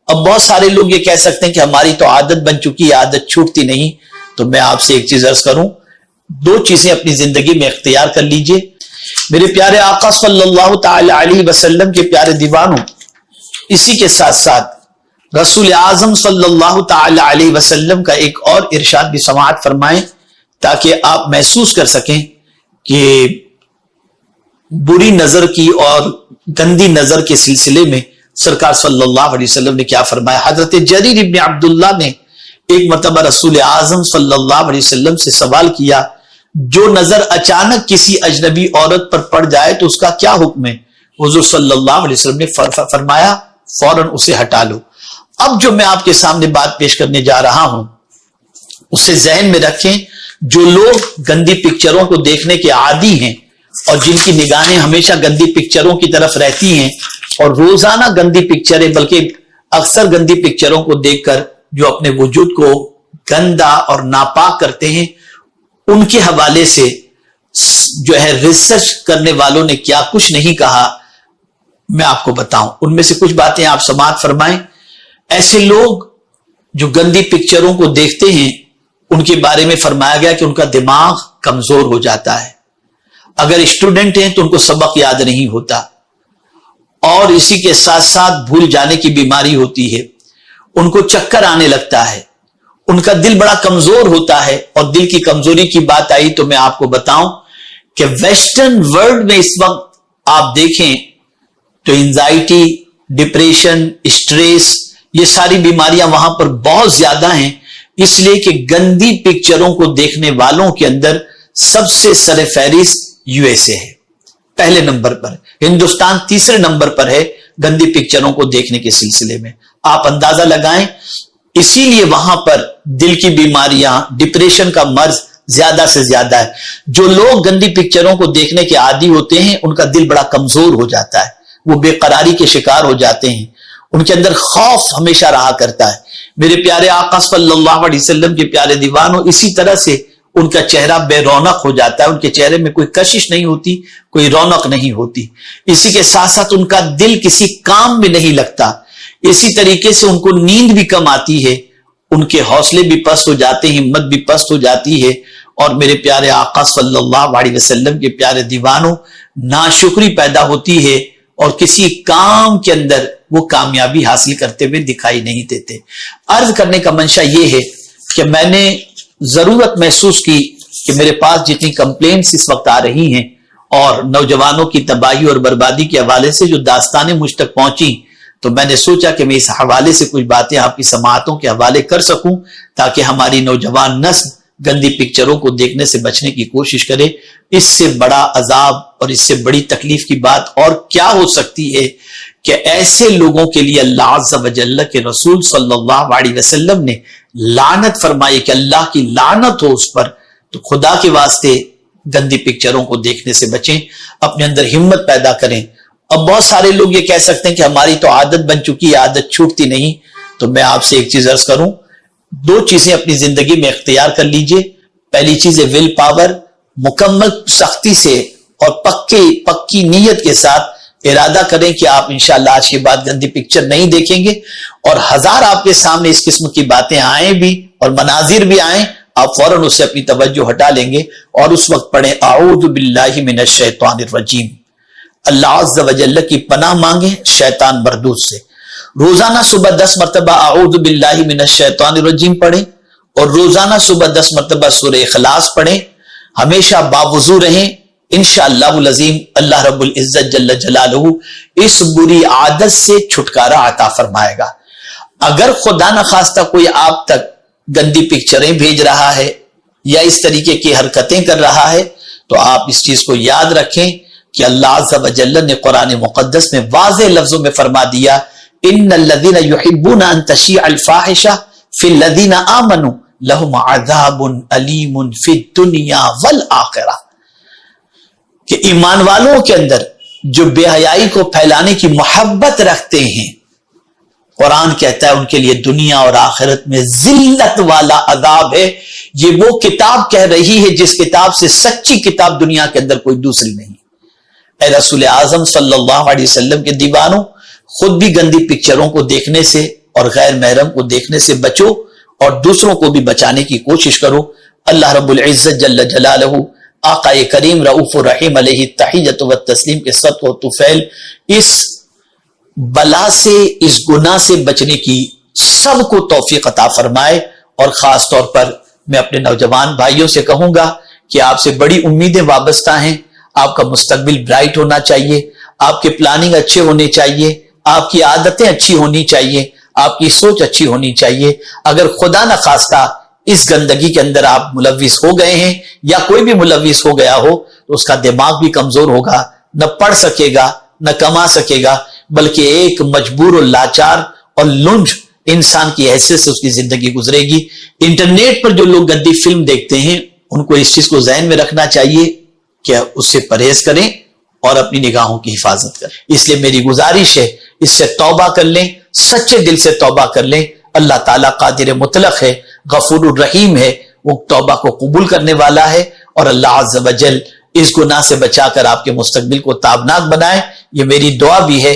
اب بہت سارے لوگ یہ کہہ سکتے ہیں کہ ہماری تو عادت بن چکی ہے، عادت چھوٹتی نہیں. تو میں آپ سے ایک چیز عرض کروں، دو چیزیں اپنی زندگی میں اختیار کر لیجئے. میرے پیارے آقا صلی اللہ تعالی علیہ وسلم کے پیارے دیوانوں، اسی کے ساتھ ساتھ رسول اعظم صلی اللہ تعالی علیہ وسلم کا ایک اور ارشاد بھی سماعت فرمائیں تاکہ آپ محسوس کر سکیں کہ بری نظر کی اور گندی نظر کے سلسلے میں سرکار صلی اللہ علیہ وسلم نے کیا فرمایا. حضرت جریر ابن عبداللہ نے ایک مرتبہ رسول اعظم صلی اللہ علیہ وسلم سے سوال کیا، جو نظر اچانک کسی اجنبی عورت پر پڑ جائے تو اس کا کیا حکم ہے؟ حضور صلی اللہ علیہ وسلم نے فرمایا فوراً اسے ہٹا لو. اب جو میں آپ کے سامنے بات پیش کرنے جا رہا ہوں اسے ذہن میں رکھیں. جو لوگ گندی پکچروں کو دیکھنے کے عادی ہیں اور جن کی نگاہیں ہمیشہ گندی پکچروں کی طرف رہتی ہیں اور روزانہ گندی پکچریں بلکہ اکثر گندی پکچروں کو دیکھ کر جو اپنے وجود کو گندا اور ناپاک کرتے ہیں، ان کے حوالے سے جو ہے ریسرچ کرنے والوں نے کیا کچھ نہیں کہا میں آپ کو بتاؤں. ان میں سے کچھ باتیں آپ سماعت فرمائیں. ایسے لوگ جو گندی پکچروں کو دیکھتے ہیں ان کے بارے میں فرمایا گیا کہ ان کا دماغ کمزور ہو جاتا ہے. اگر اسٹوڈنٹ ہیں تو ان کو سبق یاد نہیں ہوتا، اور اسی کے ساتھ ساتھ بھول جانے کی بیماری ہوتی ہے. ان کو چکر آنے لگتا ہے، ان کا دل بڑا کمزور ہوتا ہے. اور دل کی کمزوری کی بات آئی تو میں آپ کو بتاؤں کہ ویسٹرن ورلڈ میں اس وقت آپ دیکھیں تو انزائٹی، ڈپریشن، اسٹریس، یہ ساری بیماریاں وہاں پر بہت زیادہ ہیں، اس لیے کہ گندی پکچروں کو دیکھنے والوں کے اندر سب سے سر فہرست USA ہے، پہلے نمبر پر. ہندوستان تیسرے نمبر پر ہے گندی پکچروں کو دیکھنے کے سلسلے میں. آپ اندازہ لگائیں، اسی لیے وہاں پر دل کی بیماریاں، ڈپریشن کا مرض زیادہ سے زیادہ ہے. جو لوگ گندی پکچروں کو دیکھنے کے عادی ہوتے ہیں ان کا دل بڑا کمزور ہو جاتا ہے، وہ بے قراری کے شکار ہو جاتے ہیں، ان کے اندر خوف ہمیشہ رہا کرتا ہے. میرے پیارے آقا صلی اللہ علیہ وسلم کے پیارے دیوانوں، اسی طرح سے ان کا چہرہ بے رونق ہو جاتا ہے، ان کے چہرے میں کوئی کشش نہیں ہوتی، کوئی رونق نہیں ہوتی. اسی کے ساتھ ساتھ ان کا دل کسی کام میں نہیں لگتا. اسی طریقے سے ان کو نیند بھی کم آتی ہے، ان کے حوصلے بھی پست ہو جاتے ہیں، ہمت بھی پست ہو جاتی ہے. اور میرے پیارے آقا صلی اللہ علیہ وسلم کے پیارے دیوانوں، ناشکری پیدا ہوتی ہے اور کسی کام کے اندر وہ کامیابی حاصل کرتے ہوئے دکھائی نہیں دیتے. عرض کرنے کا منشا یہ ہے کہ میں نے ضرورت محسوس کی کہ میرے پاس جتنی کمپلینٹس اس وقت آ رہی ہیں اور نوجوانوں کی تباہی اور بربادی کے حوالے سے جو داستانیں مجھ تک پہنچی، تو میں نے سوچا کہ میں اس حوالے سے کچھ باتیں آپ کی سماعتوں کے حوالے کر سکوں تاکہ ہماری نوجوان نسل گندی پکچروں کو دیکھنے سے بچنے کی کوشش کرے. اس سے بڑا عذاب اور اس سے بڑی تکلیف کی بات اور کیا ہو سکتی ہے کہ ایسے لوگوں کے لیے اللہ عز و جل کے رسول صلی اللہ علیہ وسلم نے لعنت فرمائی کہ اللہ کی لعنت ہو اس پر. تو خدا کے واسطے گندی پکچروں کو دیکھنے سے بچیں، اپنے اندر ہمت پیدا کریں. اب بہت سارے لوگ یہ کہہ سکتے ہیں کہ ہماری تو عادت بن چکی ہے، عادت چھوٹتی نہیں. تو میں آپ سے ایک چیز عرض کروں، دو چیزیں اپنی زندگی میں اختیار کر لیجئے. پہلی چیز ہے ول پاور. مکمل سختی سے اور پکی نیت کے ساتھ ارادہ کریں کہ آپ انشاءاللہ آج کے بعد گندی پکچر نہیں دیکھیں گے، اور ہزار آپ کے سامنے اس قسم کی باتیں آئیں بھی اور مناظر بھی آئیں، آپ فوراً اس سے اپنی توجہ ہٹا لیں گے اور اس وقت پڑھیں اعوذ باللہ من الشیطان الرجیم. اللہ عز و جل کی پناہ مانگیں شیطان مردود سے. روزانہ صبح 10 مرتبہ اعوذ باللہ من الشیطان الرجیم پڑھیں اور روزانہ صبح 10 مرتبہ سورہ اخلاص پڑھیں. ہمیشہ باوضو رہیں، انشاءاللہ العظیم اللہ رب العزت جل جلالہ اس بری عادت سے چھٹکارا عطا فرمائے گا. اگر خدا نخواستہ کوئی آپ تک گندی پکچریں بھیج رہا ہے یا اس طریقے کی حرکتیں کر رہا ہے تو آپ اس چیز کو یاد رکھیں کہ اللہ عز و جل نے قرآن مقدس میں واضح لفظوں میں فرما دیا ان الذین یحبون ان تشیع الفاحشہ فی الذین آمنوا لہم عذاب علیم فی الدنیا والآخرہ، کہ ایمان والوں کے اندر جو بے حیائی کو پھیلانے کی محبت رکھتے ہیں، قرآن کہتا ہے ان کے لیے دنیا اور آخرت میں ذلت والا عذاب ہے. یہ وہ کتاب کہہ رہی ہے جس کتاب سے سچی کتاب دنیا کے اندر کوئی دوسری نہیں. اے رسول اعظم صلی اللہ علیہ وسلم کے دیوانوں، خود بھی گندی پکچروں کو دیکھنے سے اور غیر محرم کو دیکھنے سے بچو اور دوسروں کو بھی بچانے کی کوشش کرو۔ اللہ رب العزت جل جلالہ آقا کریم رؤوف الرحیم علیہ التحیۃ والتسلیم کے صدق و طفیل اس بلا سے، اس گناہ سے بچنے کی سب کو توفیق عطا فرمائے۔ اور خاص طور پر میں اپنے نوجوان بھائیوں سے کہوں گا کہ آپ سے بڑی امیدیں وابستہ ہیں، آپ کا مستقبل برائٹ ہونا چاہیے، آپ کے پلاننگ اچھے ہونے چاہیے، آپ کی عادتیں اچھی ہونی چاہیے، آپ کی سوچ اچھی ہونی چاہیے۔ اگر خدا نخواستہ اس گندگی کے اندر آپ ملوث ہو گئے ہیں یا کوئی بھی ملوث ہو گیا ہو تو اس کا دماغ بھی کمزور ہوگا، نہ پڑھ سکے گا نہ کما سکے گا، بلکہ ایک مجبور و لاچار اور لنج انسان کی حیثیت سے اس کی زندگی گزرے گی۔ انٹرنیٹ پر جو لوگ گندی فلم دیکھتے ہیں ان کو اس چیز کو ذہن میں رکھنا چاہیے کہ اس سے پرہیز کریں اور اپنی نگاہوں کی حفاظت کریں۔ اس لیے میری گزارش ہے اس سے توبہ کر لیں، سچے دل سے توبہ کر لیں۔ اللہ تعالیٰ قادر مطلق ہے، غفور الرحیم ہے، وہ توبہ کو قبول کرنے والا ہے، اور اللہ عز و جل اس گناہ سے بچا کر آپ کے مستقبل کو تابناک بنائے۔ یہ میری دعا بھی ہے